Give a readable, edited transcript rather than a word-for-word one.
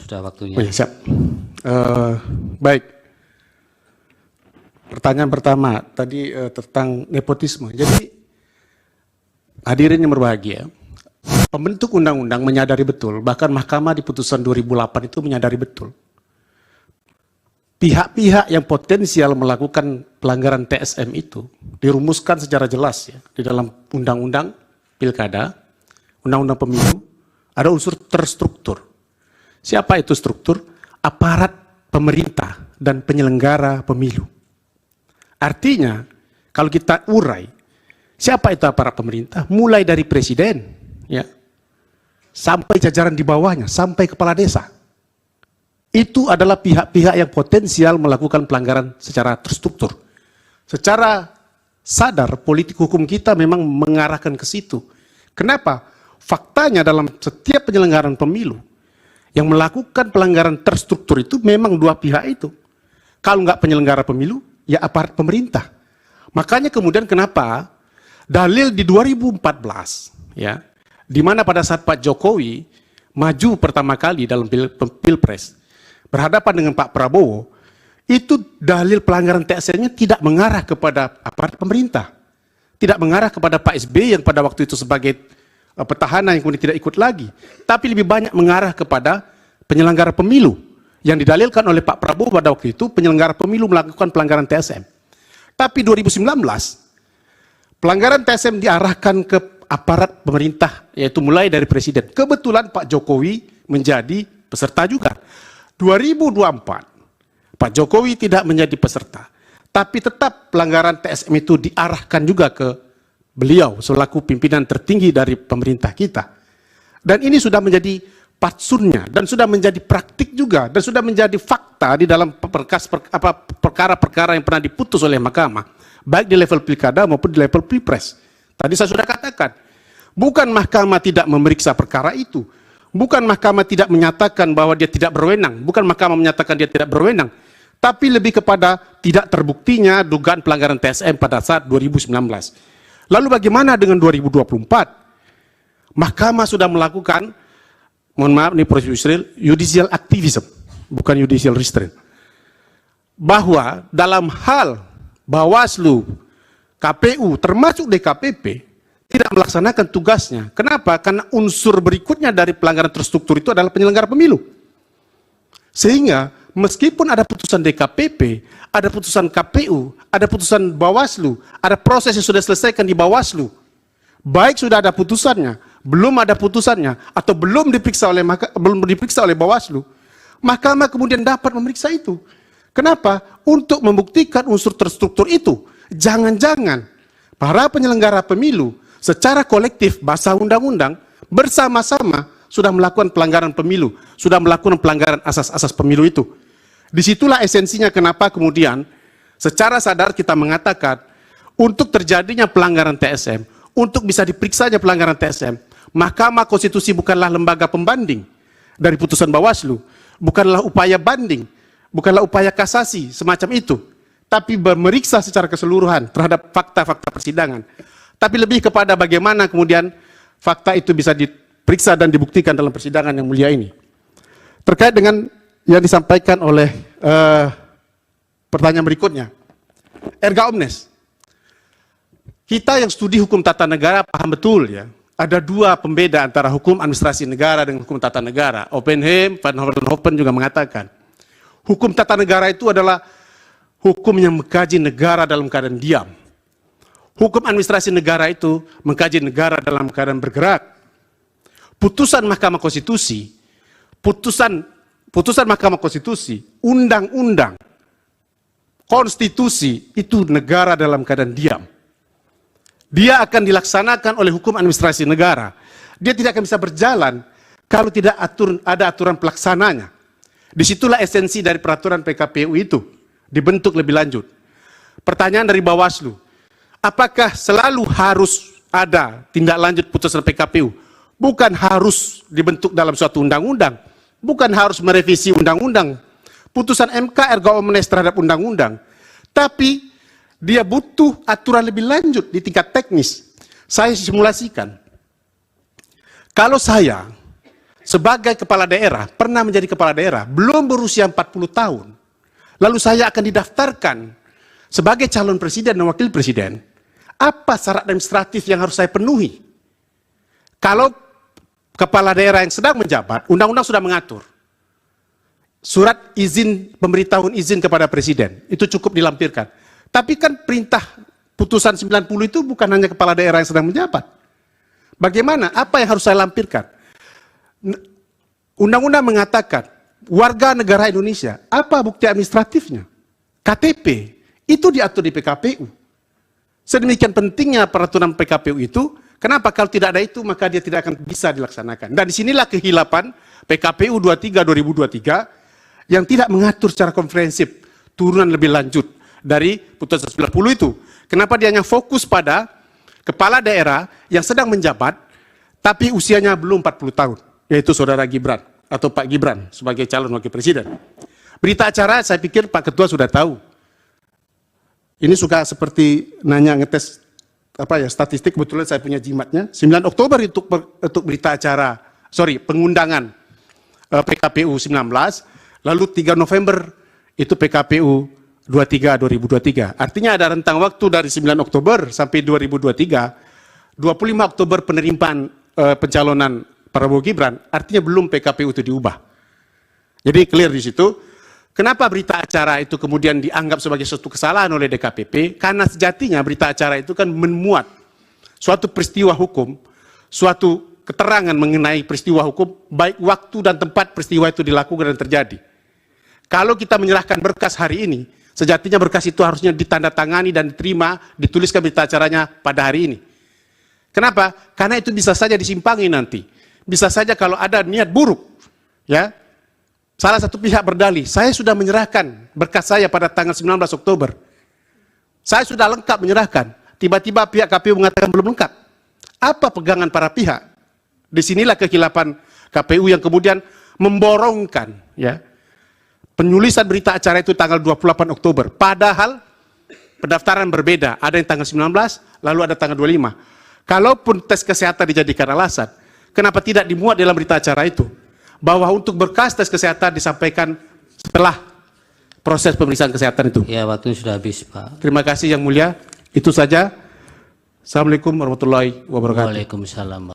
sudah waktunya. Oh ya, siap. Baik. Pertanyaan pertama tadi tentang nepotisme. Jadi hadirin yang berbahagia, pembentuk undang-undang menyadari betul, bahkan Mahkamah di putusan 2008 itu menyadari betul, pihak-pihak yang potensial melakukan pelanggaran TSM itu dirumuskan secara jelas ya di dalam undang-undang pilkada, undang-undang pemilu, ada unsur terstruktur. Siapa itu struktur? Aparat pemerintah dan penyelenggara pemilu. Artinya, kalau kita urai, siapa itu aparat pemerintah? Mulai dari presiden, ya, sampai jajaran di bawahnya, sampai kepala desa. Itu adalah pihak-pihak yang potensial melakukan pelanggaran secara terstruktur. Secara sadar, politik hukum kita memang mengarahkan ke situ. Kenapa? Faktanya dalam setiap penyelenggaraan pemilu, yang melakukan pelanggaran terstruktur itu memang dua pihak itu. Kalau nggak penyelenggara pemilu, ya aparat pemerintah. Makanya kemudian kenapa dalil di 2014, ya, di mana pada saat Pak Jokowi maju pertama kali dalam pilpres, berhadapan dengan Pak Prabowo, itu dalil pelanggaran TSM-nya tidak mengarah kepada aparat pemerintah. Tidak mengarah kepada Pak SBY yang pada waktu itu sebagai petahana yang kemudian tidak ikut lagi. Tapi lebih banyak mengarah kepada penyelenggara pemilu. Yang didalilkan oleh Pak Prabowo pada waktu itu, penyelenggara pemilu melakukan pelanggaran TSM. Tapi 2019, pelanggaran TSM diarahkan ke aparat pemerintah, yaitu mulai dari presiden. Kebetulan Pak Jokowi menjadi peserta juga. 2024, Pak Jokowi tidak menjadi peserta, tapi tetap pelanggaran TSM itu diarahkan juga ke beliau selaku pimpinan tertinggi dari pemerintah kita. Dan ini sudah menjadi patsunnya dan sudah menjadi praktik juga dan sudah menjadi fakta di dalam perkara-perkara yang pernah diputus oleh mahkamah, baik di level pilkada maupun di level pilpres. Tadi saya sudah katakan, bukan mahkamah tidak memeriksa perkara itu, bukan mahkamah tidak menyatakan bahwa dia tidak berwenang, bukan mahkamah menyatakan dia tidak berwenang, tapi lebih kepada tidak terbuktinya dugaan pelanggaran TSM pada saat 2019. Lalu bagaimana dengan 2024? Mahkamah sudah melakukan, mohon maaf ini prosedural, judicial activism, bukan judicial restraint. Bahwa dalam hal Bawaslu, KPU, termasuk DKPP, tidak melaksanakan tugasnya. Kenapa? Karena unsur berikutnya dari pelanggaran terstruktur itu adalah penyelenggara pemilu. Sehingga meskipun ada putusan DKPP, ada putusan KPU, ada putusan Bawaslu, ada proses yang sudah selesaikan di Bawaslu, baik sudah ada putusannya, belum ada putusannya, atau belum diperiksa oleh Bawaslu, mahkamah kemudian dapat memeriksa itu. Kenapa? Untuk membuktikan unsur terstruktur itu. Jangan-jangan para penyelenggara pemilu secara kolektif bahasa undang-undang bersama-sama sudah melakukan pelanggaran pemilu, sudah melakukan pelanggaran asas-asas pemilu itu. Disitulah esensinya kenapa kemudian secara sadar kita mengatakan untuk terjadinya pelanggaran TSM, untuk bisa diperiksanya pelanggaran TSM, Mahkamah Konstitusi bukanlah lembaga pembanding dari putusan Bawaslu, bukanlah upaya banding, bukanlah upaya kasasi semacam itu, tapi memeriksa secara keseluruhan terhadap fakta-fakta persidangan. Tapi lebih kepada bagaimana kemudian fakta itu bisa diperiksa dan dibuktikan dalam persidangan yang mulia ini. Terkait dengan yang disampaikan oleh pertanyaan berikutnya, erga omnes. Kita yang studi hukum tata negara paham betul ya, ada dua pembeda antara hukum administrasi negara dengan hukum tata negara. Oppenheim, Van Hoven juga mengatakan, hukum tata negara itu adalah hukum yang mengkaji negara dalam keadaan diam. Hukum administrasi negara itu mengkaji negara dalam keadaan bergerak. Putusan Mahkamah Konstitusi, putusan Mahkamah Konstitusi, undang-undang, konstitusi itu negara dalam keadaan diam. Dia akan dilaksanakan oleh hukum administrasi negara. Dia tidak akan bisa berjalan kalau tidak ada aturan pelaksananya. Disitulah esensi dari peraturan PKPU itu dibentuk lebih lanjut. Pertanyaan dari Bawaslu, apakah selalu harus ada tindak lanjut putusan PKPU? Bukan harus dibentuk dalam suatu undang-undang, bukan harus merevisi undang-undang, putusan MK erga omnes terhadap undang-undang, tapi dia butuh aturan lebih lanjut di tingkat teknis. Saya simulasikan, kalau saya sebagai kepala daerah, pernah menjadi kepala daerah, belum berusia 40 tahun, lalu saya akan didaftarkan sebagai calon presiden dan wakil presiden, apa syarat administratif yang harus saya penuhi? Kalau kepala daerah yang sedang menjabat, undang-undang sudah mengatur. Surat izin, pemberitahuan izin kepada presiden, itu cukup dilampirkan. Tapi kan perintah putusan 90 itu bukan hanya kepala daerah yang sedang menjabat. Bagaimana? Apa yang harus saya lampirkan? Undang-undang mengatakan, warga negara Indonesia, apa bukti administratifnya? KTP, itu diatur di PKPU. Sedemikian pentingnya peraturan PKPU itu, kenapa kalau tidak ada itu, maka dia tidak akan bisa dilaksanakan. Dan disinilah kehilapan PKPU 23/2023, yang tidak mengatur secara komprehensif turunan lebih lanjut dari putusan 90 itu. Kenapa dia hanya fokus pada kepala daerah yang sedang menjabat, tapi usianya belum 40 tahun, yaitu saudara Gibran, atau Pak Gibran, sebagai calon wakil presiden. Berita acara, saya pikir Pak Ketua sudah tahu. Ini suka seperti nanya ngetes statistik, kebetulan saya punya jimatnya. 9 Oktober untuk berita acara, pengundangan PKPU 19, lalu 3 November itu PKPU 23/2023. Artinya ada rentang waktu dari 9 Oktober sampai 2023, 25 Oktober penerimaan pencalonan Prabowo Gibran, artinya belum PKPU itu diubah. Jadi clear di situ. Kenapa berita acara itu kemudian dianggap sebagai suatu kesalahan oleh DKPP? Karena sejatinya berita acara itu kan memuat suatu peristiwa hukum, suatu keterangan mengenai peristiwa hukum, baik waktu dan tempat peristiwa itu dilakukan dan terjadi. Kalau kita menyerahkan berkas hari ini, sejatinya berkas itu harusnya ditandatangani dan diterima, dituliskan berita acaranya pada hari ini. Kenapa? Karena itu bisa saja disimpangi nanti. Bisa saja kalau ada niat buruk, ya, salah satu pihak berdalih, saya sudah menyerahkan berkas saya pada tanggal 19 Oktober. Saya sudah lengkap menyerahkan. Tiba-tiba pihak KPU mengatakan belum lengkap. Apa pegangan para pihak? Disinilah kehilapan KPU yang kemudian memborongkan, ya, penulisan berita acara itu tanggal 28 Oktober. Padahal pendaftaran berbeda. Ada yang tanggal 19, lalu ada tanggal 25. Kalaupun tes kesehatan dijadikan alasan, kenapa tidak dimuat dalam berita acara itu? Bahwa untuk berkas tes kesehatan disampaikan setelah proses pemeriksaan kesehatan itu. Ya, waktu sudah habis, Pak. Terima kasih Yang Mulia. Itu saja. Assalamualaikum warahmatullahi wabarakatuh. Waalaikumsalam.